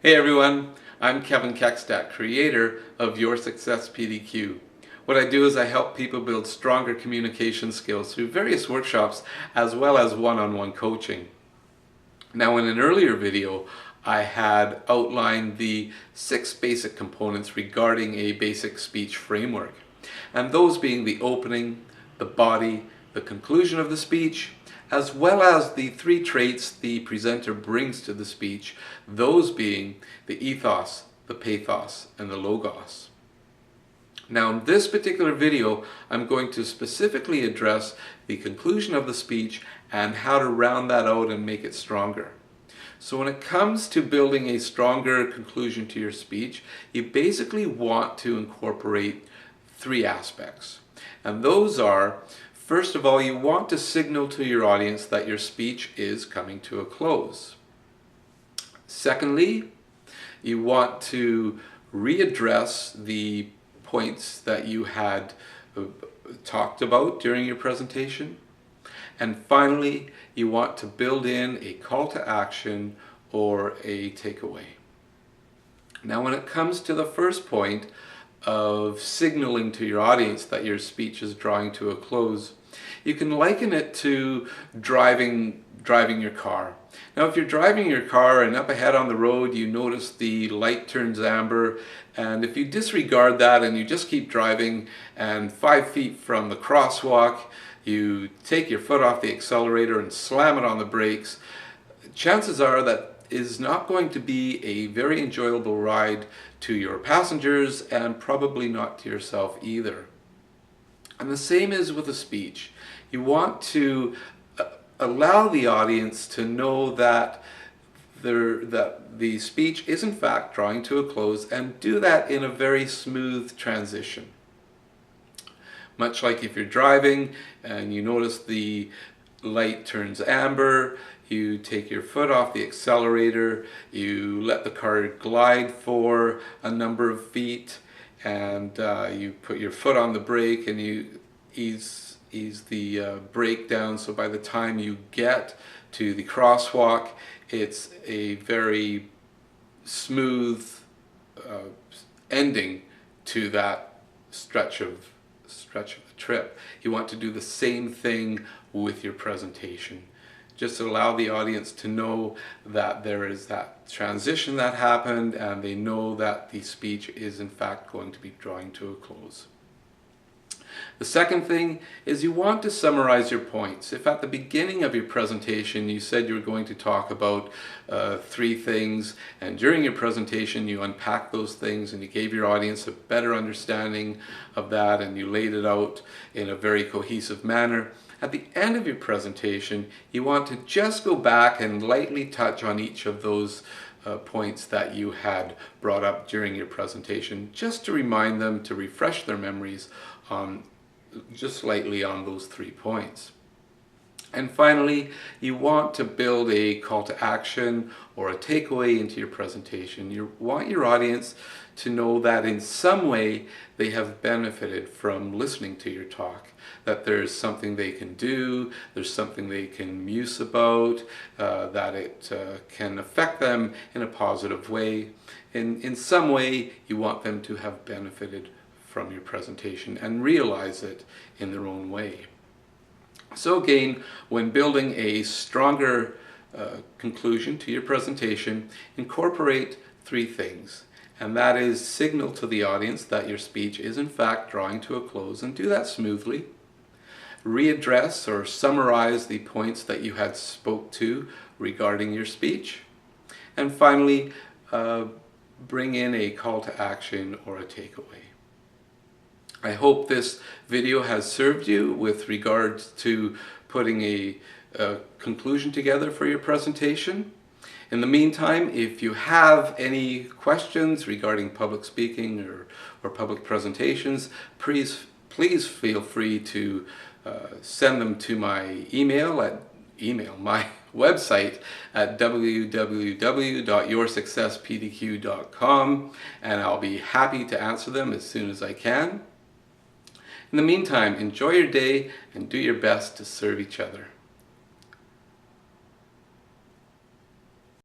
Hey everyone, I'm Kevin Keckstadt, creator of Your Success PDQ. What I do is I help people build stronger communication skills through various workshops as well as one-on-one coaching. Now, in an earlier video, I had outlined the 6 basic components regarding a basic speech framework, and those being the opening, the body, the conclusion of the speech, as well as the 3 traits the presenter brings to the speech, those being the ethos, the pathos, and the logos. Now, in this particular video, I'm going to specifically address the conclusion of the speech and how to round that out and make it stronger. So when it comes to building a stronger conclusion to your speech, you basically want to incorporate 3 aspects. And those are, first of all, you want to signal to your audience that your speech is coming to a close. Secondly, you want to readdress the points that you had talked about during your presentation. And finally, you want to build in a call to action or a takeaway. Now, when it comes to the first point of signaling to your audience that your speech is drawing to a close, you can liken it to driving your car. Now, if you're driving your car and up ahead on the road you notice the light turns amber, and if you disregard that and you just keep driving, and 5 feet from the crosswalk you take your foot off the accelerator and slam it on the brakes, chances are that is not going to be a very enjoyable ride to your passengers and probably not to yourself either. And the same is with a speech. You want to allow the audience to know that the speech is in fact drawing to a close, and do that in a very smooth transition. Much like if you're driving and you notice the light turns amber, you take your foot off the accelerator, you let the car glide for a number of feet, and you put your foot on the brake and you ease the brake down, so by the time you get to the crosswalk it's a very smooth ending to that stretch of the trip. You want to do the same thing with your presentation. Just allow the audience to know that there is that transition that happened, and they know that the speech is in fact going to be drawing to a close. The second thing is you want to summarize your points. If at the beginning of your presentation you said you were going to talk about 3 things, and during your presentation you unpacked those things and you gave your audience a better understanding of that and you laid it out in a very cohesive manner, at the end of your presentation you want to just go back and lightly touch on each of those points that you had brought up during your presentation, just to remind them, to refresh their memories on just slightly on those 3 points. And finally, you want to build a call to action or a takeaway into your presentation. You want your audience to know that in some way they have benefited from listening to your talk, that there's something they can do, there's something they can muse about, that it can affect them in a positive way. In some way, you want them to have benefited from your presentation and realize it in their own way. So again, when building a stronger conclusion to your presentation, incorporate 3 things. And that is signal to the audience that your speech is in fact drawing to a close, and do that smoothly. Readdress or summarize the points that you had spoke to regarding your speech. And finally, bring in a call to action or a takeaway. I hope this video has served you with regards to putting a conclusion together for your presentation. In the meantime, if you have any questions regarding public speaking or public presentations, please feel free to send them to my my website at www.yoursuccesspdq.com, and I'll be happy to answer them as soon as I can. In the meantime, enjoy your day and do your best to serve each other.